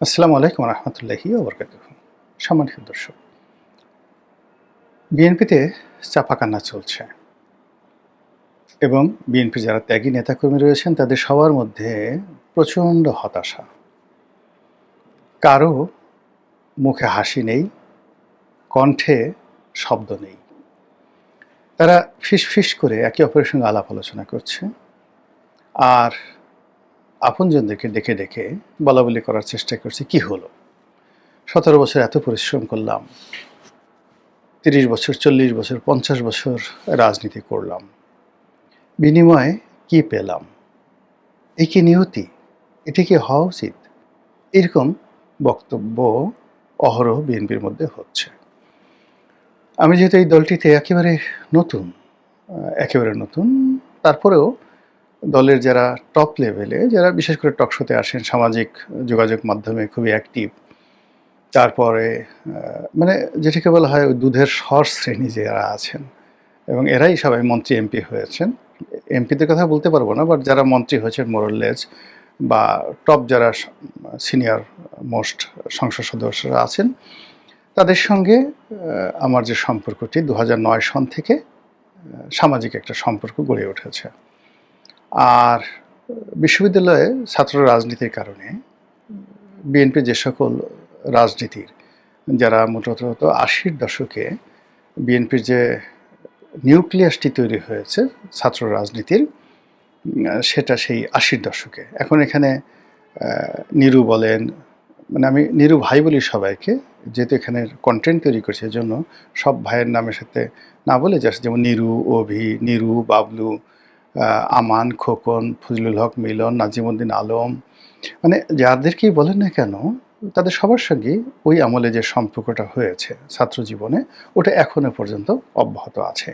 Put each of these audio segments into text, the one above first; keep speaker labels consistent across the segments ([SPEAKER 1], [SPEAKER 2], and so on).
[SPEAKER 1] আসসালামু আলাইকুম রহমতুল্লাহি ওবরকাতুহু। সম্মানিত দর্শক, বিএনপিতে চাপাকান্না চলছে এবং বিএনপির যারা ত্যাগী নেতাকর্মী রয়েছেন তাদের সবার মধ্যে প্রচণ্ড হতাশা। কারো মুখে হাসি নেই, কণ্ঠে শব্দ নেই। তারা ফিসফিস করে একে অপরের সঙ্গে আলাপ আলোচনা করছে আর আপনজনদেরকে ডেকে ডেকে বলাবলি করার চেষ্টা করছে, কি হলো, 17 বছর এত পরিশ্রম করলাম, 30 বছর, 40 বছর, 50 বছর রাজনীতি করলাম, বিনিময়ে কি পেলাম? এই কি নিয়তি? এটা কি হওয়া উচিত? এরকম বক্তব্য অহরহ বিএনপির মধ্যে হচ্ছে। আমি যেহেতু এই দলটিতে একেবারে নতুন, তারপরেও দলের যারা টপ লেভেলে, যারা বিশেষ করে টকশোতে আসেন, সামাজিক যোগাযোগ মাধ্যমে খুবই অ্যাক্টিভ, তারপরে মানে যেটাকে বলা হয় ওই দুধের স্বর শ্রেণী যারা আছেন, এবং এরাই সবাই মন্ত্রী এমপি হয়েছেন। এমপিদের কথা বলতে পারবো না, বাট যারা মন্ত্রী হয়েছেন মোরলেস বা টপ যারা সিনিয়র মোস্ট সংসদ সদস্যরা আছেন, তাদের সঙ্গে আমার যে সম্পর্কটি 2009 সন থেকে সামাজিক একটা সম্পর্ক গড়ে উঠেছে। আর বিশ্ববিদ্যালয়ে ছাত্র রাজনীতির কারণে বিএনপি যে সকল রাজনীতির যারা মোটামুটি 80-র দশকে বিএনপির যে নিউক্লিয়াসটি তৈরি হয়েছে ছাত্র রাজনীতির, সেটা সেই 80-র দশকে। এখন এখানে নিরু বলেন, মানে আমি নিরু ভাই বলি সবাইকে, যেহেতু এখানের কন্টেন্ট তৈরি করছে, এজন্য সব ভাইয়ের নামের সাথে না বলে জাস্ট, যেমন নিরু, অভি, নিরু, বাবলু, আমান, খোকন, ফজলুল হক, মিলন, নাজিমুদ্দিন আলম, মানে যাদেরকেই বলেন না কেন, তাদের সবার সঙ্গে ওই আমলে যে সম্পর্কটা হয়েছে ছাত্র জীবনে, ওটা এখনো পর্যন্ত অব্যাহত আছে।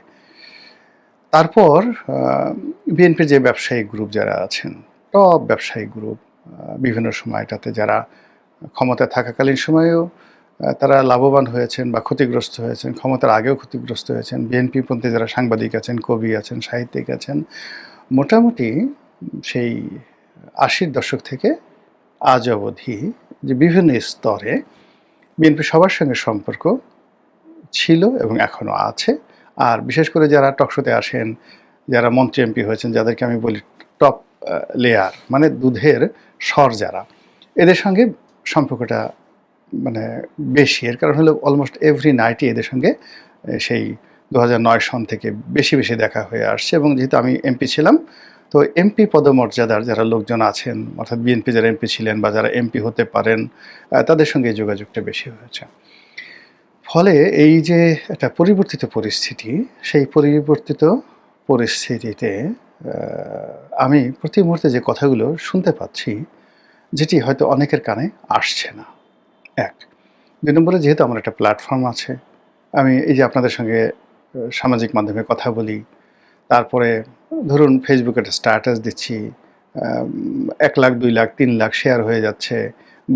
[SPEAKER 1] তারপর বিএনপির যে ব্যবসায়িক গ্রুপ যারা আছেন, টপ ব্যবসায়িক গ্রুপ, বিভিন্ন সময়টাতে যারা ক্ষমতায় থাকাকালীন সময়েও তারা লাভবান হয়েছেন বা ক্ষতিগ্রস্ত হয়েছেন, ক্ষমতার আগেও ক্ষতিগ্রস্ত হয়েছেন। বিএনপিপন্থী যারা সাংবাদিক আছেন, কবি আছেন, সাহিত্যিক আছেন, মোটামুটি সেই 80-র দশক থেকে আজ অবধি যে বিভিন্ন স্তরে বিএনপি সবার সঙ্গে সম্পর্ক ছিল এবং এখনও আছে। আর বিশেষ করে যারা টকশোতে আসেন, যারা মন্ত্রী এমপি হয়েছেন, যাদেরকে আমি বলি টপ লেয়ার, মানে দুধের স্বর যারা, এদের সঙ্গে সম্পর্কটা মানে বেশি। এর কারণ হলো অলমোস্ট এভরি নাইটই এদের সঙ্গে সেই 2009 সন থেকে বেশি বেশি দেখা হয়ে আসছে। এবং যেহেতু আমি এমপি ছিলাম, তো এমপি পদমর্যাদার যারা লোকজন আছেন, অর্থাৎ বিএনপি যারা এমপি ছিলেন বা যারা এমপি হতে পারেন, তাদের সঙ্গে এই যোগাযোগটা বেশি হয়েছে। ফলে এই যে একটা পরিবর্তিত পরিস্থিতি, সেই পরিবর্তিত পরিস্থিতিতে আমি প্রতি মুহূর্তে যে কথাগুলো শুনতে পাচ্ছি, যেটি হয়তো অনেকের কানে আসছে না। ১, ২ নম্বরে যেহেতু আমার একটা প্ল্যাটফর্ম আছে, আমি এই যে আপনাদের সঙ্গে সামাজিক মাধ্যমে কথা বলি, তারপরে ধরুন ফেসবুকে একটা স্ট্যাটাস দিচ্ছি, ১ লাখ, ২ লাখ, ৩ লাখ শেয়ার হয়ে যাচ্ছে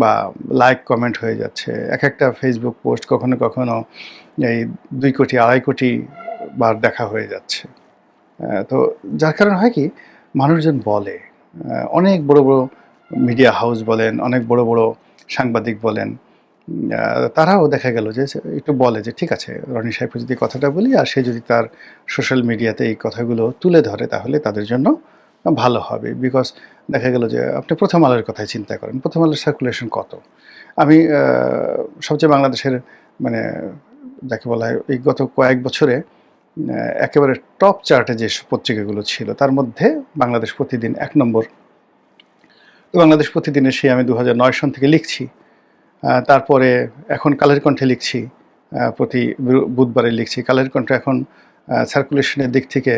[SPEAKER 1] বা লাইক কমেন্ট হয়ে যাচ্ছে। একটা ফেসবুক পোস্ট কখনো কখনো এই ২ কোটি, ২.৫ কোটি বার দেখা হয়ে যাচ্ছে। তো যার কারণে হয় কি, মানুষজন বলে, অনেক বড় বড় মিডিয়া হাউস বলেন, অনেক বড় বড় সাংবাদিক বলেন, তারাও দেখা গেল যে একটু বলে যে ঠিক আছে, রনি সাহেবকে যদি কথাটা বলি আর সে যদি তার সোশ্যাল মিডিয়াতে এই কথাগুলো তুলে ধরে, তাহলে তাদের জন্য ভালো হবে। বিকজ দেখা গেল যে আপনি প্রথম আলোর কথাই চিন্তা করেন, প্রথম আলোর সার্কুলেশন কত। আমি সবচেয়ে বাংলাদেশের মানে যাকে বলা হয় এই গত কয়েক বছরে একেবারে টপ চার্টে যে পত্রিকাগুলো ছিল, তার মধ্যে বাংলাদেশ প্রতিদিন ১ নম্বর। তো বাংলাদেশ প্রতিদিনে সেই আমি 2009 সন থেকে লিখছি। তারপরে এখন কালের কণ্ঠে লিখছি, প্রতি বুধবারে লিখছি। কালের কণ্ঠ এখন সার্কুলেশনের দিক থেকে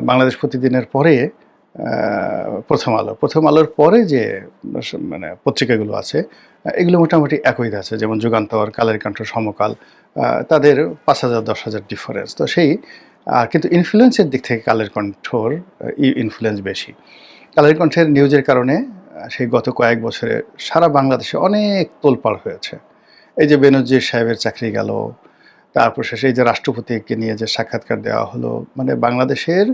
[SPEAKER 1] বাংলাদেশ প্রতিদিনের পরে প্রথম আলো। প্রথম আলোর পরে যে মানে পত্রিকাগুলো আছে, এগুলো মোটামুটি একই আছে। যেমন যুগান্তর, কালের কণ্ঠ, সমকাল, তাদের ৫,০০০, ১০,০০০ ডিফারেন্স। তো সেই কিন্তু ইনফ্লুয়েন্সের দিক থেকে কালের কণ্ঠর ইনফ্লুয়েন্স বেশি। কালের কণ্ঠের নিউজের কারণে সেই গত কয়েক বছরে সারা বাংলাদেশে অনেক তোলপাড় হয়েছে। এই যে বেনজির সাহেবের চাকরি গেল, তারপর শেষে এই যে রাষ্ট্রপতিকে নিয়ে যে সাক্ষাৎকার দেওয়া হলো, মানে বাংলাদেশের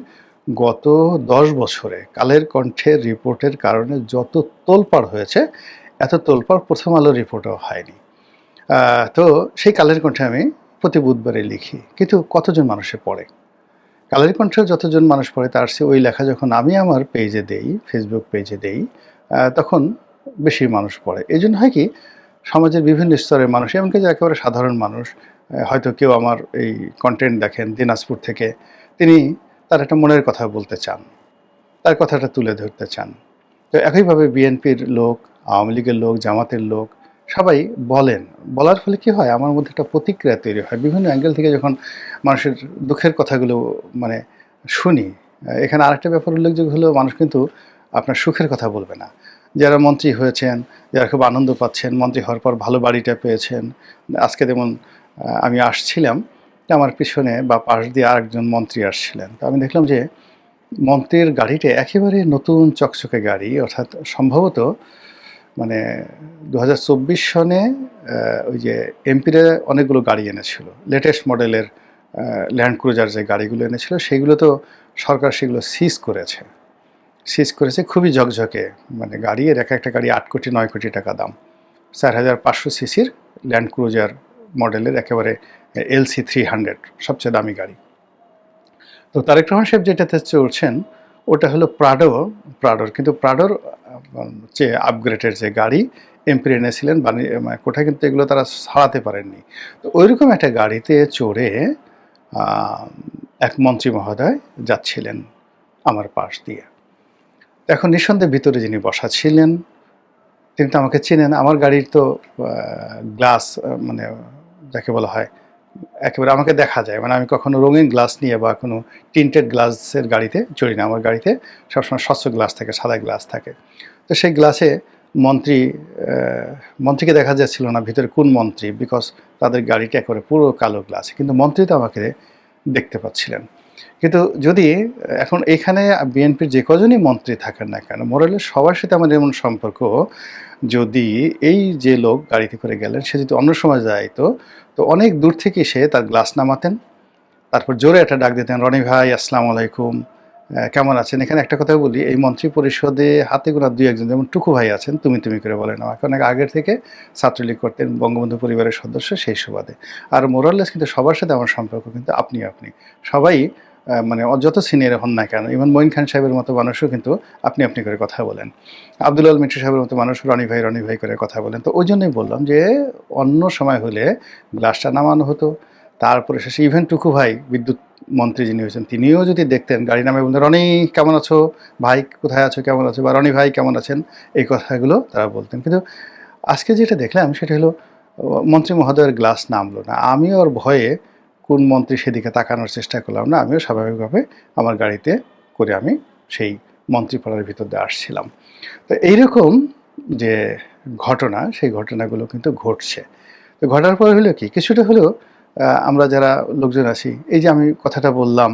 [SPEAKER 1] গত ১০ বছরে কালের কণ্ঠের রিপোর্টের কারণে যত তোলপাড় হয়েছে, এত তোলপাড় প্রথম আলো রিপোর্টও হয়নি। তো সেই কালের কণ্ঠে আমি প্রতি বুধবারে লিখি, কিন্তু কতজন মানুষে পড়ে? কালের কণ্ঠে যতজন মানুষ পড়ে তার চেয়ে ওই লেখা যখন আমি আমার পেজে দেই, ফেসবুক পেজে দেই, তখন বেশি মানুষ পড়ে। এই জন্য হয় কি, সমাজের বিভিন্ন স্তরের মানুষ, এমনকি যে একেবারে সাধারণ মানুষ, হয়তো কেউ আমার এই কন্টেন্ট দেখেন দিনাজপুর থেকে, তিনি তার একটা মনের কথা বলতে চান, তার কথাটা তুলে ধরতে চান। তো একইভাবে বিএনপির লোক, আওয়ামী লীগের লোক, জামাতের লোক সবাই বলেন। বলার ফলে কি হয়, আমার মধ্যে একটা প্রতিক্রিয়া তৈরি হয়। বিভিন্ন অ্যাঙ্গেল থেকে যখন মানুষের দুঃখের কথাগুলো মানে শুনি, এখানে আরেকটা ব্যাপার উল্লেখযোগ্য হলো, মানুষ কিন্তু আপনার সুখের কথা বলবে না। যারা মন্ত্রী হয়েছেন, যারা খুব আনন্দ পাচ্ছেন, মন্ত্রী হওয়ার পর ভালো বাড়িটা পেয়েছেন। আজকে যেমন আমি আসছিলাম, আমার পিছনে বা পাশ দিয়ে আরেকজন মন্ত্রী আসছিলেন। তো আমি দেখলাম যে মন্ত্রীর গাড়িটা একেবারে নতুন চকচকে গাড়ি, অর্থাৎ সম্ভবত মানে ২০২৪ সনে ওই যে এমপিরা অনেকগুলো গাড়ি এনেছিল। লেটেস্ট মডেলের ল্যান্ড ক্রুজার যে গাড়িগুলো এনেছিল, সেগুলো তো সরকার সেগুলো সিজ করেছে। সিজ করেছে খুবই ঝকঝকে মানে গাড়ি, এর একটা গাড়ি ৮ কোটি ৯ কোটি টাকা দাম। ৪৫০০ সিসির ল্যান্ড ক্রুজার মডেলের একেবারে এলসি 300 সবচেয়ে দামি গাড়ি। তো তারেক রহমান সাহেব যেটাতে চলছেন ওটা হলো প্রাডোর, কিন্তু প্রাডোর চেয়ে আপগ্রেডের যে গাড়ি এমপি এনেছিলেন কোথায়, কিন্তু এগুলো তারা ছাড়াতে পারেননি। তো ওইরকম একটা গাড়িতে চড়ে এক মন্ত্রী মহোদয় যাচ্ছিলেন আমার পাশ দিয়ে। এখন নিঃসন্দেহে ভিতরে যিনি বসা ছিলেন তিনি তো আমাকে চেনেন। আমার গাড়ির তো গ্লাস মানে যাকে বলা হয় একেবারে আমাকে দেখা যায়, মানে আমি কখনো রঙিন গ্লাস নিয়ে বা কোনো টিন্টেড গ্লাসের গাড়িতে চড়ি না। আমার গাড়িতে সবসময় স্বচ্ছ গ্লাস থাকে, সাদা গ্লাস থাকে। তো সেই গ্লাসে মন্ত্রীকে দেখা যাচ্ছিল না ভিতরে কোন মন্ত্রী, বিকজ তাদের গাড়িটা একেবারে পুরো কালো গ্লাস, কিন্তু মন্ত্রী তো আমাকে দেখতে পাচ্ছিলেন। কিন্তু যদি এখন এখানে বিএনপির যে কজনই মন্ত্রী থাকেন না কেন, মোরালের সবার সাথে আমাদের এমন সম্পর্ক, যদি এই যে লোক গাড়িতে করে গেলেন সে যদি অন্য সময় যাইতো, তো অনেক দূর থেকে সে তার গ্লাস নামাতেন, তারপর জোরে একটা ডাক দিতেন, রনি ভাই আসসালামু আলাইকুম, কেমন আছেন। এখানে একটা কথা বলি, এই মন্ত্রী পরিষদে হাতে গোনা দুই একজন, যেমন টুকু ভাই আছেন, তুমি তুমি করে বলেন, আমাকে অনেক আগের থেকে ছাত্রলীগ করতেন, বঙ্গবন্ধু পরিবারের সদস্য, সেই সুবাদে। আর মোরাললেস কিন্তু সবার সাথে আমার সম্পর্ক কিন্তু আপনি সবাই মানে যত সিনিয়র হন না কেন, ইভেন মঈন খান সাহেবের মতো মানুষও কিন্তু আপনি আপনি করে কথা বলেন, আব্দুল আল মিন্টু সাহেবের মতো মানুষ রনি ভাই করে কথা বলেন। তো ওই জন্যই বললাম যে অন্য সময় হলে গ্লাসটা নামানো হতো, তারপরে শেষে ইভেন টুকু ভাই বিদ্যুৎ মন্ত্রী যিনি হয়েছেন তিনিও যদি দেখতেন গাড়ি নামে বলতেন, রনি কেমন আছো ভাই, কোথায় আছো, কেমন আছো, বা রনি ভাই কেমন আছেন, এই কথাগুলো তারা বলতেন। কিন্তু আজকে যেটা দেখলাম সেটা হলো মন্ত্রী মহোদয়ের গ্লাস নামলো না। আমিও ওর ভয়ে কোন মন্ত্রী সেদিকে তাকানোর চেষ্টা করলাম না, আমিও স্বাভাবিকভাবে আমার গাড়িতে করে আমি সেই মন্ত্রীপাড়ার ভিতর দিয়ে আসছিলাম। তো এইরকম যে ঘটনা, সেই ঘটনাগুলো কিন্তু ঘটছে। তো ঘটার পরে হলো কি, কিছুটা হলেও আমরা যারা লোকজন আছি, এই যে আমি কথাটা বললাম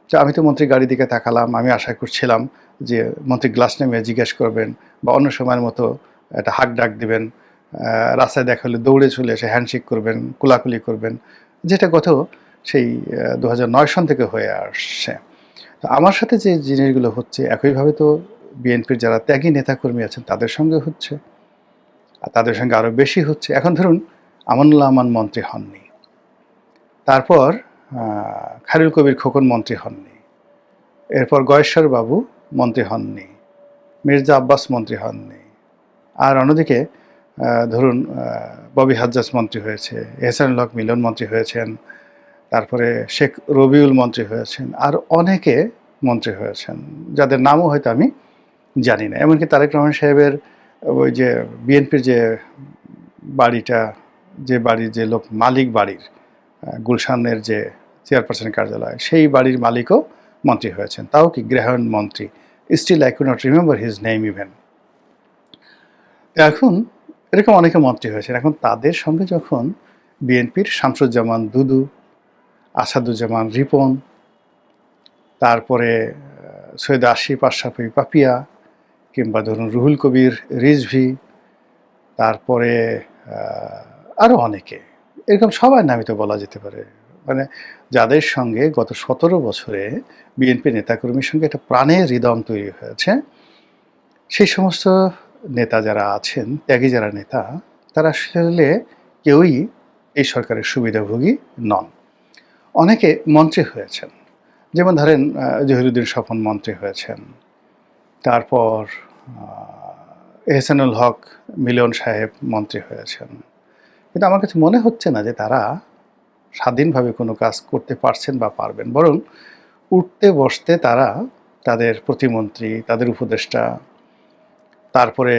[SPEAKER 1] যে আমি তো মন্ত্রীর গাড়ির দিকে তাকালাম, আমি আশা করছিলাম যে মন্ত্রী গ্লাস নেমে জিজ্ঞেস করবেন বা অন্য সময়ের মতো একটা হাক ডাক দিবেন, রাস্তায় দেখা হলে দৌড়ে চলে এসে হ্যান্ডশেক করবেন, কোলাকুলি করবেন, যেটা গত সেই ২০০৯ সন থেকে হয়ে আসছে। আমার সাথে যে জিনিসগুলো হচ্ছে একইভাবে তো বিএনপির যারা ত্যাগী নেতাকর্মী আছেন তাদের সঙ্গে হচ্ছে, আর তাদের সঙ্গে আরও বেশি হচ্ছে। এখন ধরুন আমানুল্লাহ আমান মন্ত্রী হননি, তারপর খায়রুল কবির খোকন মন্ত্রী হননি, এরপর গয়েশ্বর বাবু মন্ত্রী হননি, মির্জা আব্বাস মন্ত্রী হননি, আর অন্যদিকে ধরুন ববি হাজ্জাজ মন্ত্রী হয়েছে, এহসানুল হক মিলন মন্ত্রী হয়েছেন, তারপরে শেখ রবিউল মন্ত্রী হয়েছেন, আর অনেকে মন্ত্রী হয়েছেন যাদের নামও হয়তো আমি জানি না। এমনকি তারেক রহমান সাহেবের ওই যে বিএনপির যে বাড়িটা, যে বাড়ির যে লোক মালিক বাড়ির, গুলশানের যে চেয়ারপারসনের কার্যালয়, সেই বাড়ির মালিকও মন্ত্রী হয়েছেন, তাও কি গ্রাহাম মন্ত্রী। Still I could not remember his name even. এখন এরকম অনেকে মন্ত্রী হয়েছেন। এখন তাদের সঙ্গে যখন বিএনপির শামসুজ্জামান দুদু, আসাদুজ্জামান রিপন, তারপরে সৈয়দ আশিফ আশরাফি পাপিয়া, কিংবা ধরুন রুহুল কবির রিজভি, তারপরে আরও অনেকে, এরকম সবার নামই তো বলা যেতে পারে, মানে যাদের সঙ্গে গত ১৭ বছরে বিএনপি নেতাকর্মীর সঙ্গে একটা প্রাণের হৃদম তৈরি হয়েছে, সেই সমস্ত নেতা যারা আছেন, ত্যাগী যারা নেতা, তারা আসলে কেউই এই সরকারের সুবিধাভোগী নন। অনেকে মন্ত্রী হয়েছেন। যেমন ধরেন জহিরুদ্দিন স্বপন মন্ত্রী হয়েছেন। তারপর এহসানুল হক মিলন সাহেব মন্ত্রী হয়েছেন। কিন্তু আমার কাছে মনে হচ্ছে না যে তারা স্বাধীনভাবে কোনো কাজ করতে পারছেন বা পারবেন। বরং উঠতে বসতে তারা তাদের প্রতিমন্ত্রী, তাদের উপদেষ্টা, তারপরে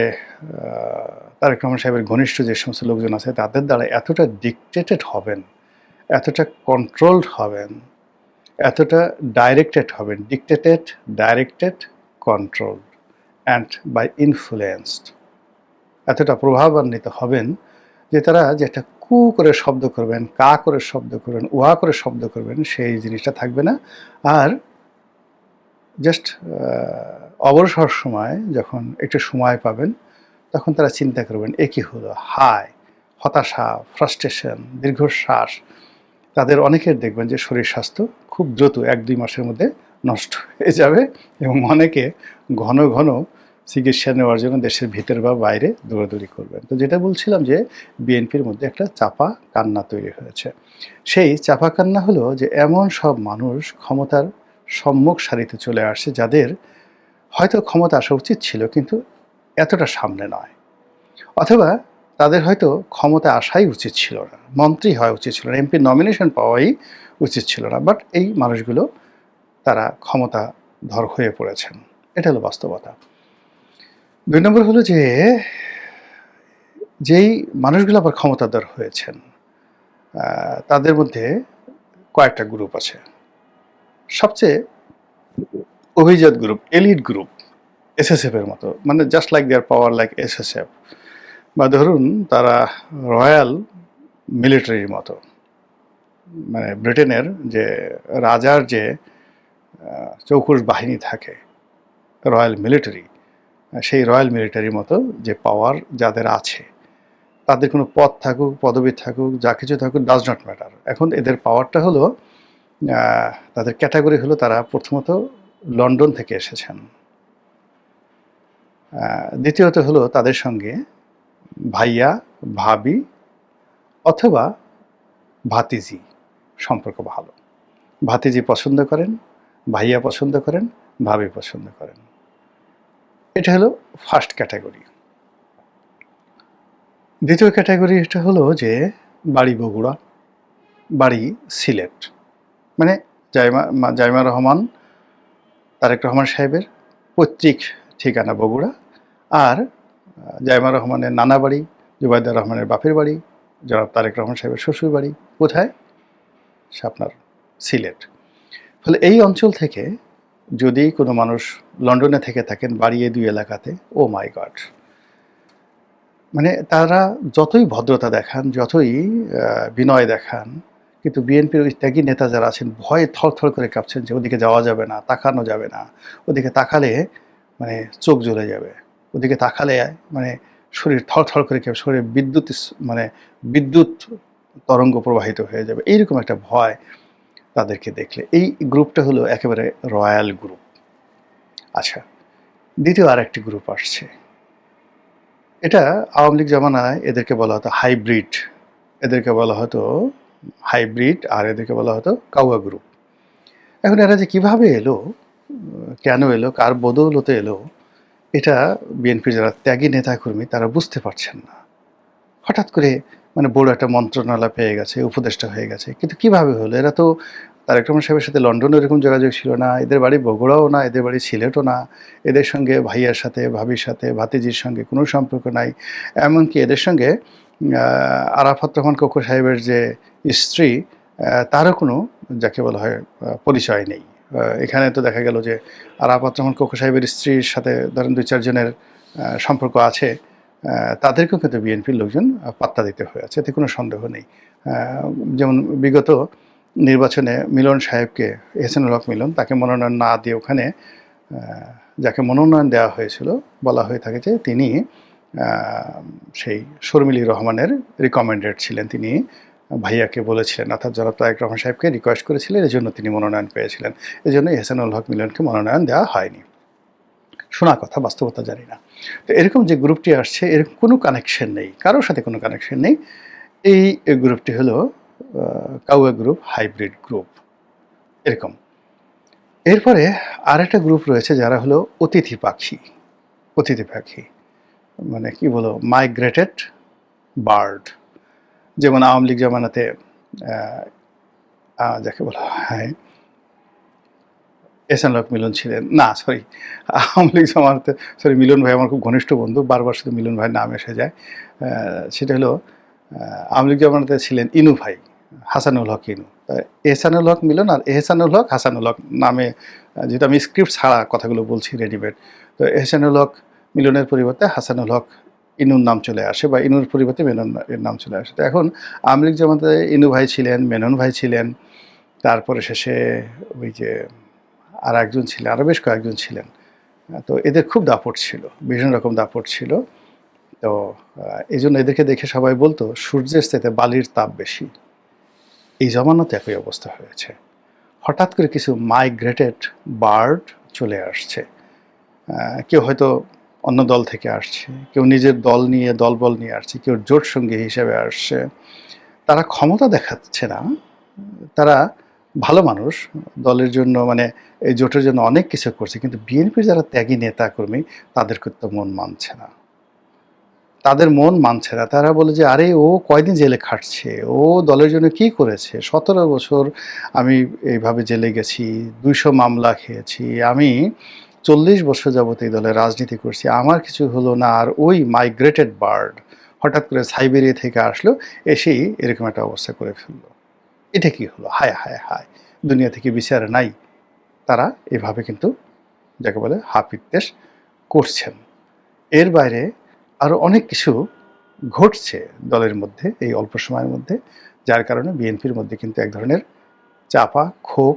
[SPEAKER 1] তারেক রহমান সাহেবের ঘনিষ্ঠ যে সমস্ত লোকজন আছে তাদের দ্বারা এতটা ডিকটেটেড হবেন, এতটা কন্ট্রোলড হবেন, এতটা ডাইরেক্টেড হবেন, dictated, directed, controlled and by influenced, এতটা প্রভাবান্বিত হবেন যে তারা যেটা কু করে শব্দ করবেন, কা করে শব্দ করবেন, উহা করে শব্দ করবেন, সেই জিনিসটা থাকবে না। আর জাস্ট অবসর সময় যখন একটু সময় পাবেন তখন তারা চিন্তা করবেন এ কী হলো, হায়, হতাশা, ফ্রাস্ট্রেশন, দীর্ঘশ্বাস। তাদের অনেকের দেখবেন যে শরীর স্বাস্থ্য খুব দ্রুত 1-2 মাসের মধ্যে নষ্ট হয়ে যাবে এবং অনেকে ঘন ঘন চিকিৎসা নেওয়ার জন্য দেশের ভিতর বা বাইরে দৌড়াদৌড়ি করবেন। তো যেটা বলছিলাম যে বিএনপির মধ্যে একটা চাপা কান্না তৈরি হয়েছে। সেই চাপা কান্না হলো যে এমন সব মানুষ ক্ষমতার সম্মুখ সারিতে চলে আসছে যাদের হয়তো ক্ষমতা আসা উচিত ছিল কিন্তু এতটা সামনে নয়, অথবা তাদের হয়তো ক্ষমতা আসাই উচিত ছিল না, মন্ত্রী হওয়া উচিত ছিল না, এমপি নমিনেশন পাওয়াই উচিত ছিল না, বাট এই মানুষগুলো তারা ক্ষমতাধর হয়ে পড়েছেন। এটা হলো বাস্তবতা। 2 নম্বর হলো যে যেই মানুষগুলো আবার ক্ষমতাধর হয়েছেন তাদের মধ্যে কয়েকটা গ্রুপ আছে। সবচেয়ে অভিজাত গ্রুপ, এলিট গ্রুপ, এসএসএফ এর মতো, মানে জাস্ট লাইক দেয়ার পাওয়ার লাইক এসএসএফ, বা ধরুন তারা রয়্যাল মিলিটারির মতো, মানে ব্রিটেনের যে রাজার যে চৌকুশ বাহিনী থাকে রয়্যাল মিলিটারি, সেই রয়্যাল মিলিটারির মতো যে পাওয়ার যাদের আছে, তাদের কোনো পদ থাকুক, পদবি থাকুক, যা কিছু থাকুক, ডাজ নট ম্যাটার। এখন এদের পাওয়ারটা হলো, তাদের ক্যাটাগরি হলো তারা প্রথমত লন্ডন থেকে এসেছেন, দ্বিতীয়ত হলো তাদের সঙ্গে ভাইয়া, ভাবি অথবা ভাতিজি সম্পর্ক ভালো। ভাতিজি পছন্দ করেন, ভাইয়া পছন্দ করেন, ভাবি পছন্দ করেন। এটা হলো ফার্স্ট ক্যাটাগরি। দ্বিতীয় ক্যাটাগরিটা হলো যে বাড়ি বগুড়া, বাড়ি সিলেট, মানে জাইমা রহমান, তারেক রহমান সাহেবের পৈতৃক ঠিকানা বগুড়া, আর জাইমা রহমানের নানা বাড়ি, জুবাইদা রহমানের বাপের বাড়ি, জনাব তারেক রহমান সাহেবের শ্বশুর বাড়ি কোথায়, আপনার সিলেট। ফলে এই অঞ্চল থেকে যদি কোনো মানুষ লন্ডনে থেকে থাকেন বাড়ি এই 2 এলাকাতে, ও মাই গড, মানে তারা যতই ভদ্রতা দেখান, যতই বিনয় দেখান, কিন্তু বিএনপির ওই ত্যাগী নেতা যারা আছেন ভয়ে থরথর করে কাঁপছেন যে ওদিকে যাওয়া যাবে না, তাকানো যাবে না, ওদিকে তাকালে মানে চোখ জ্বলে যাবে, ওদিকে তাকালে মানে শরীর থরথর করে কাঁপে, শরীরে মানে বিদ্যুৎ তরঙ্গ প্রবাহিত হয়ে যাবে, এইরকম একটা ভয় তাদেরকে দেখলে। এই গ্রুপটা হলো একেবারে রয়্যাল গ্রুপ। আচ্ছা, দ্বিতীয় আরেকটি গ্রুপ আসছে, এটা আওয়ামী লীগ জমানায় এদেরকে বলা হতো হাইব্রিড, এদেরকে বলা হতো হাইব্রিড, আর এদেরকে বলা হতো কাউয়া গ্রুপ। এখন এরা যে কিভাবে এলো, কেন এলো, কার বদৌলতে এলো, এটা বিএনপির যারা ত্যাগী নেতাকর্মী তারা বুঝতে পারছেন না। হঠাৎ করে মানে বড় একটা মন্ত্রণালয় পেয়ে গেছে, উপদেষ্টা হয়ে গেছে, কিন্তু কিভাবে হলো? এরা তো তারেক রহমান সাহেবের সাথে লন্ডনে এরকম যোগাযোগ ছিল না, এদের বাড়ি বগুড়াও না, এদের বাড়ি সিলেটও না, এদের সঙ্গে ভাইয়ার সাথে, ভাবির সাথে, ভাতিজির সঙ্গে কোনো সম্পর্ক নাই। এমনকি এদের সঙ্গে আরাফাত রহমান কোকো সাহেবের যে স্ত্রী, তারও কোনো যাকে বলা হয় পরিচয় নেই। এখানে তো দেখা গেল যে আরাফাত রহমান কোকো সাহেবের স্ত্রীর সাথে ধরেন 2-4 জনের সম্পর্ক আছে, তাদেরকেও কিন্তু বিএনপির লোকজন পাত্তা দিতে হয়েছে, এতে কোনো সন্দেহ নেই। যেমন বিগত নির্বাচনে মিলন সাহেবকে, এহসানুল হক মিলন, তাকে মনোনয়ন না দিয়ে ওখানে যাকে মনোনয়ন দেওয়া হয়েছিল বলা হয়ে থাকে যে তিনি সেই শর্মিলী রহমানের রিকমেন্ডেড ছিলেন, তিনি ভাইয়াকে বলেছিলেন, অর্থাৎ জনাব তারেক রহমান সাহেবকে রিকোয়েস্ট করেছিলেন, এজন্য তিনি মনোনয়ন পেয়েছিলেন, এজন্য এহসানুল হক মিলনকে মনোনয়ন দেওয়া হয়নি। শোনা কথা, বাস্তবতা জানি না। তো এরকম যে গ্রুপটি আসছে এরকম কোনো কানেকশন নেই, কারোর সাথে কোনো কানেকশন নেই। এই গ্রুপটি হলো কাউয়া গ্রুপ, হাইব্রিড গ্রুপ এরকম। এরপরে আরেকটা গ্রুপ রয়েছে যারা হলো অতিথি পাখি। অতিথি পাখি মানে কি বলবো, মাইগ্রেটেড বার্ড। যেমন আওয়ামী লীগ জামানাতে যাকে বলা হয় এহসান হক মিলন ছিলেন, না সরি, আওয়ামী লীগ জামানাতে, সরি, মিলন ভাই আমার খুব ঘনিষ্ঠ বন্ধু, বারবার শুধু মিলন ভাইয়ের নাম এসে যায়। সেটা হলো আওয়ামী লীগ জামানাতে ছিলেন ইনু ভাই, হাসানুল হক ইনু। এহসানুল হক মিলন আর এহসানুল হক হাসানুল হক নামে, যেহেতু আমি স্ক্রিপ্ট ছাড়া কথাগুলো বলছি রেডিমেড, তো এহসানুল হক মিলনের পরিবর্তে হাসানুল হক ইনুর নাম চলে আসে, বা ইনুর পরিবর্তে মেনন এর নাম চলে আসে। তো এখন আওয়ামী লীগ জামানাতে ইনু ভাই ছিলেন, মেনন ভাই ছিলেন, তারপরে শেষে ওই যে আর একজন ছিলেন, আরও বেশ কয়েকজন ছিলেন। তো এদের খুব দাপট ছিল, বিভিন্ন রকম দাপট ছিল। তো এই জন্য এদেরকে দেখে সবাই বলতো সূর্যের চাইতে বালির তাপ বেশি। এই জমানাতে একই অবস্থা হয়েছে। হঠাৎ করে কিছু মাইগ্রেটেড বার্ড চলে আসছে। কেউ হয়তো অন্য দল থেকে আসছে, কেউ নিজের দল নিয়ে, দলবল নিয়ে আসছে, কেউ জোট সঙ্গী হিসেবে আসছে। তারা ক্ষমতা দেখাচ্ছে না, তারা ভালো মানুষ, দলের জন্য মানে এই জোটের জন্য অনেক কিছু করছে, কিন্তু বিএনপির যারা ত্যাগী নেতা কর্মী তাদের তো মন মানছে না, তাদের মন মানছে না। তারা বলে যে আরে ও কয়দিন জেলে খাটছে, ও দলের জন্য কি করেছে, 17 বছর আমি এইভাবে জেলে গেছি, 200 মামলা খেয়েছি, আমি 40 বছর যাবত এই দলে রাজনীতি করছি, আমার কিছু হলো না, আর ওই মাইগ্রেটেড বার্ড হঠাৎ করে সাইবেরিয়া থেকে আসলো, এসেই এরকম একটা অবস্থা করে ফেললো। এটা কি হলো, হায় হায় হায়, দুনিয়া থেকে বিচার নাই। তারা এভাবে কিন্তু যাকে বলে হাপিত্যেশ করছেন। এর বাইরে আরও অনেক কিছু ঘটছে দলের মধ্যে এই অল্প সময়ের মধ্যে, যার কারণে বিএনপির মধ্যে কিন্তু এক ধরনের চাপা ক্ষোভ,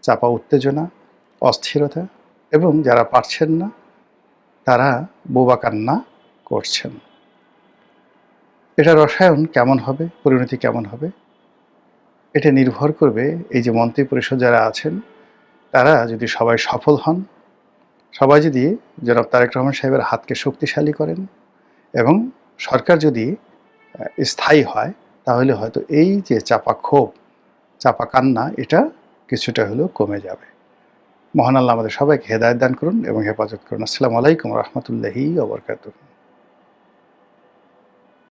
[SPEAKER 1] চাপা উত্তেজনা, অস্থিরতা, এবং যারা পারছেন না তারা বোবা কান্না করছেন। এটা রসায়ন কেমন হবে, পরিণতি কেমন হবে, এটা নির্ভর করবে এই যে মন্ত্রিপরিষদ যারা আছেন তারা যদি সবাই সফল হন, সবাই যদি জনাব তারেক রহমান সাহেবের হাতকে শক্তিশালী করেন, এবং সরকার যদি স্থায়ী হয়, তাহলে হয়তো এই যে চাপা ক্ষোভ, চাপা কান্না, এটা কিছুটা হলেও কমে যাবে। মহান আল্লাহ আমাদের সবাইকে হেদায়েত দান করুন এবং হেফাজত করুন। আসসালামু আলাইকুম ওয়া রাহমাতুল্লাহি ওয়া বারাকাতুহু।